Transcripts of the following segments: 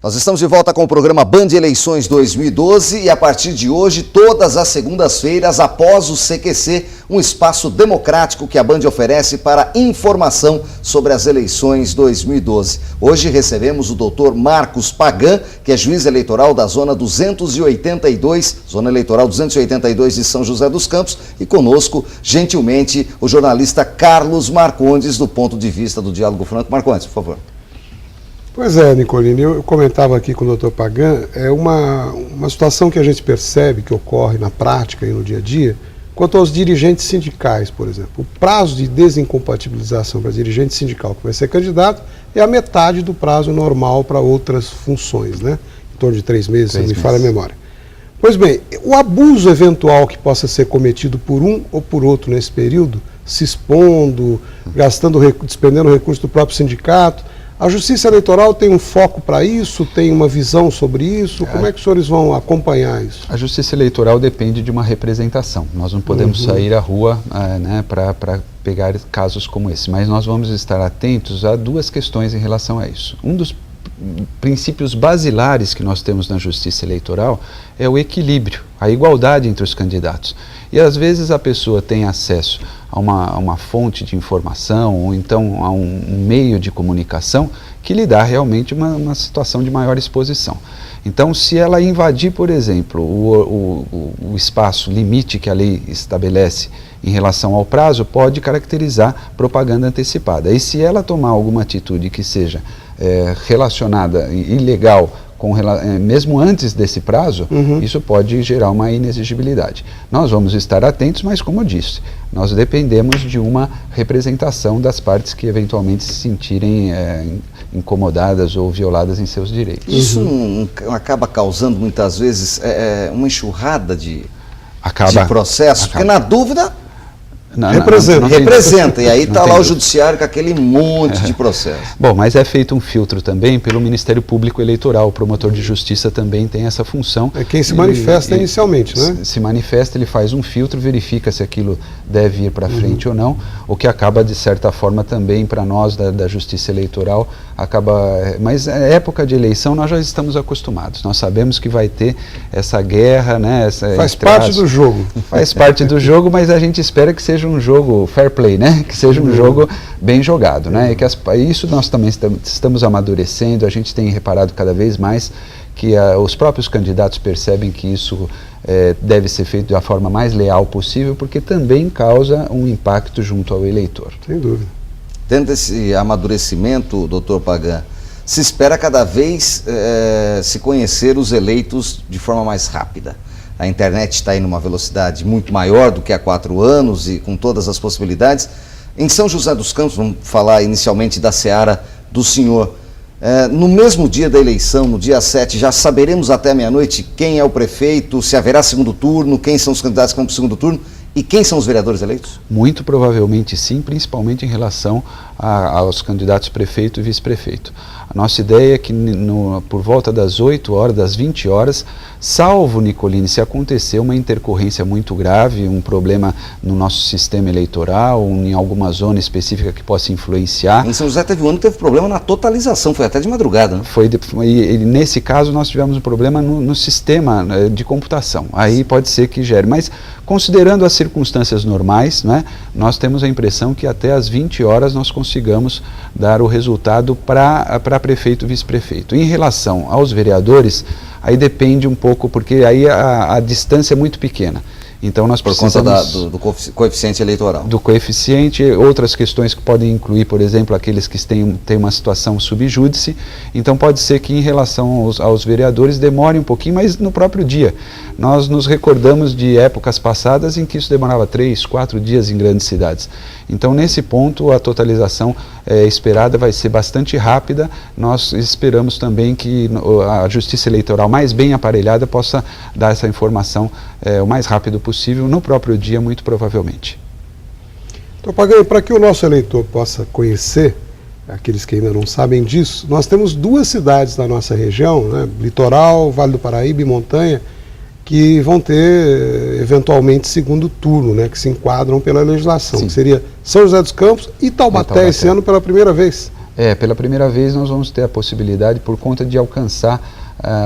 Nós estamos de volta com o programa Band Eleições 2012 e a partir de hoje, todas as segundas-feiras, após o CQC, um espaço democrático que a Band oferece para informação sobre as eleições 2012. Hoje recebemos o doutor Marcos Pagan, que é juiz eleitoral da Zona 282, Zona Eleitoral 282 de São José dos Campos, e conosco, gentilmente, o jornalista Carlos Marcondes, do ponto de vista do Diálogo Franco. Marcondes, por favor. Pois é, Nicolini, eu comentava aqui com o doutor Pagan, é uma situação que a gente percebe que ocorre na prática e no dia a dia, quanto aos dirigentes sindicais, por exemplo. O prazo de desincompatibilização para dirigente sindical que vai ser candidato é a metade do prazo normal para outras funções, né? Em torno de 3 meses, se não me falha a memória. Pois bem, o abuso eventual que possa ser cometido por um ou por outro nesse período, se expondo, despendendo recursos do próprio sindicato, a Justiça Eleitoral tem um foco para isso, tem uma visão sobre isso? Como é que os senhores vão acompanhar isso? A Justiça Eleitoral depende de uma representação. Nós não podemos sair à rua para pegar casos como esse, mas nós vamos estar atentos a duas questões em relação a isso. Um dos princípios basilares que nós temos na Justiça Eleitoral é o equilíbrio, a igualdade entre os candidatos. E às vezes a pessoa tem acesso a uma fonte de informação ou então a um meio de comunicação que lhe dá realmente uma situação de maior exposição. Então, se ela invadir, por exemplo, o espaço limite que a lei estabelece em relação ao prazo, pode caracterizar propaganda antecipada. E se ela tomar alguma atitude que seja relacionada, ilegal, mesmo antes desse prazo, isso pode gerar uma inexigibilidade. Nós vamos estar atentos, mas como eu disse, nós dependemos de uma representação das partes que eventualmente se sentirem incomodadas ou violadas em seus direitos. Isso não acaba causando muitas vezes uma enxurrada de processos, porque na dúvida... Representa, e aí está lá o judiciário com aquele monte de processo. Bom, mas é feito um filtro também pelo Ministério Público Eleitoral, o promotor de justiça também tem essa função. É quem se manifesta inicialmente, né? Se manifesta, ele faz um filtro, verifica se aquilo deve ir para frente ou não, o que acaba, de certa forma, também para nós da Justiça Eleitoral, mas na época de eleição nós já estamos acostumados, nós sabemos que vai ter essa guerra, né? Faz parte do jogo. Faz parte do jogo, mas a gente espera que seja um jogo fair play, né? Que seja um jogo bem jogado, né? E que isso nós também estamos amadurecendo, a gente tem reparado cada vez mais que os próprios candidatos percebem que isso deve ser feito da forma mais leal possível, porque também causa um impacto junto ao eleitor. Sem dúvida. Dentro desse amadurecimento, doutor Pagan, se espera cada vez se conhecer os eleitos de forma mais rápida. A internet está aí numa velocidade muito maior do que há 4 anos e com todas as possibilidades. Em São José dos Campos, vamos falar inicialmente da seara do senhor, no mesmo dia da eleição, no dia 7, já saberemos até meia-noite quem é o prefeito, se haverá segundo turno, quem são os candidatos que vão para o segundo turno e quem são os vereadores eleitos? Muito provavelmente sim, principalmente em relação aos candidatos prefeito e vice-prefeito. A nossa ideia é que por volta das 8 horas, das 20 horas, salvo, Nicolini, se acontecer uma intercorrência muito grave, um problema no nosso sistema eleitoral, em alguma zona específica que possa influenciar. Em São José teve um ano que teve problema na totalização, foi até de madrugada, né? E nesse caso nós tivemos um problema no sistema de computação, aí pode ser que gere, mas considerando as circunstâncias normais, né, nós temos a impressão que até às 20 horas nós consigamos dar o resultado para prefeito e vice-prefeito. Em relação aos vereadores, aí depende um pouco, porque aí a distância é muito pequena. Então nós precisamos... Por conta do coeficiente eleitoral. Do coeficiente, outras questões que podem incluir, por exemplo, aqueles que têm uma situação subjúdice. Então pode ser que em relação aos vereadores demore um pouquinho, mas no próprio dia. Nós nos recordamos de épocas passadas em que isso demorava 3, 4 dias em grandes cidades. Então nesse ponto a totalização esperada vai ser bastante rápida. Nós esperamos também que a Justiça Eleitoral mais bem aparelhada possa dar essa informação o mais rápido possível, no próprio dia, muito provavelmente. Então, Pagan, para que o nosso eleitor possa conhecer, aqueles que ainda não sabem disso, nós temos 2 cidades na nossa região, né, Litoral, Vale do Paraíba e Montanha, que vão ter, eventualmente, segundo turno, né, que se enquadram pela legislação, que seria São José dos Campos e Taubaté, esse ano pela primeira vez. Pela primeira vez nós vamos ter a possibilidade, por conta de alcançar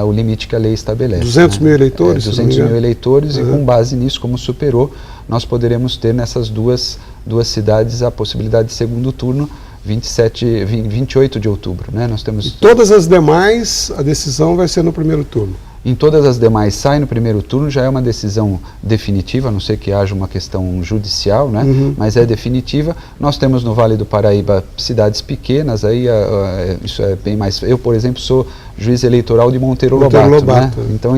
o limite que a lei estabelece. 200 mil eleitores? 200 mil eleitores, e com base nisso, como superou, nós poderemos ter nessas duas cidades a possibilidade de segundo turno, 28 de outubro. Né? Nós temos... E todas as demais, a decisão vai ser no primeiro turno? Em todas as demais sai no primeiro turno, já é uma decisão definitiva, a não ser que haja uma questão judicial, né? Mas é definitiva. Nós temos no Vale do Paraíba cidades pequenas, aí isso é bem mais... Eu, por exemplo, sou juiz eleitoral de Monteiro Lobato. Né? Então,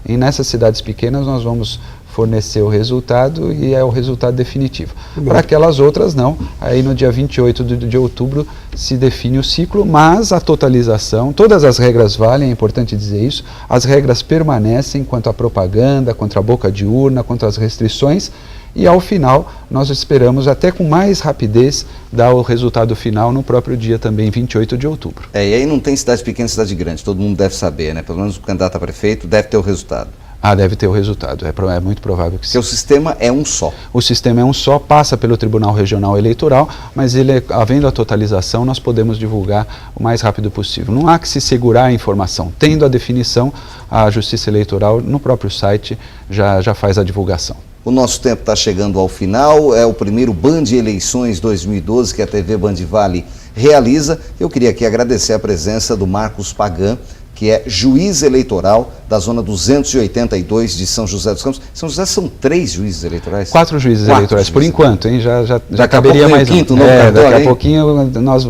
nessas cidades pequenas, nós vamos fornecer o resultado e é o resultado definitivo. Para aquelas outras, não. Aí no dia 28 de outubro se define o ciclo, mas a totalização, todas as regras valem, é importante dizer isso, as regras permanecem quanto à propaganda, quanto à boca de urna, quanto às restrições, e ao final nós esperamos até com mais rapidez dar o resultado final no próprio dia também, 28 de outubro. E aí não tem cidade pequena e cidade grande, todo mundo deve saber, né? Pelo menos o candidato a prefeito deve ter o resultado. Deve ter o resultado, é muito provável que sim. Porque o sistema é um só. O sistema é um só, passa pelo Tribunal Regional Eleitoral, mas havendo a totalização, nós podemos divulgar o mais rápido possível. Não há que se segurar a informação. Tendo a definição, a Justiça Eleitoral, no próprio site, já faz a divulgação. O nosso tempo está chegando ao final, é o primeiro Band Eleições 2012 que a TV Band Vale realiza. Eu queria aqui agradecer a presença do Marcos Pagan, que é juiz eleitoral da zona 282 de São José dos Campos. São José são 3 juízes eleitorais? 4 juízes eleitorais, por enquanto, hein? Já caberia mais quinto, daqui a pouquinho nós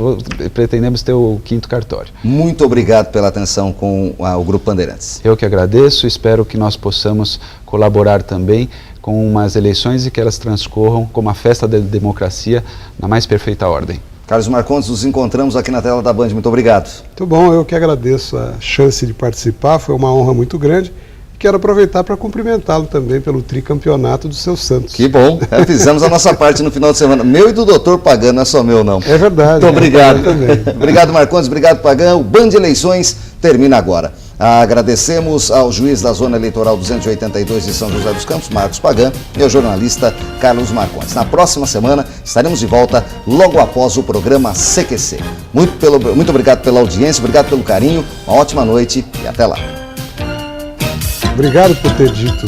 pretendemos ter o 5º cartório. Muito obrigado pela atenção com o Grupo Bandeirantes. Eu que agradeço, espero que nós possamos colaborar também com umas eleições e que elas transcorram como a festa da democracia na mais perfeita ordem. Carlos Marcondes, nos encontramos aqui na tela da Band. Muito obrigado. Muito bom, eu que agradeço a chance de participar, foi uma honra muito grande. Quero aproveitar para cumprimentá-lo também pelo tricampeonato do seu Santos. Que bom, fizemos a nossa parte no final de semana. Meu e do doutor Pagan, não é só meu não. É verdade. Muito obrigado. Também. Obrigado, Marcondes, obrigado, Pagan. O Band Eleições termina agora. Agradecemos ao juiz da Zona Eleitoral 282 de São José dos Campos, Marcos Pagan, e ao jornalista Carlos Marcondes. Na próxima semana estaremos de volta logo após o programa CQC. Muito obrigado pela audiência, obrigado pelo carinho, uma ótima noite e até lá. Obrigado por ter dito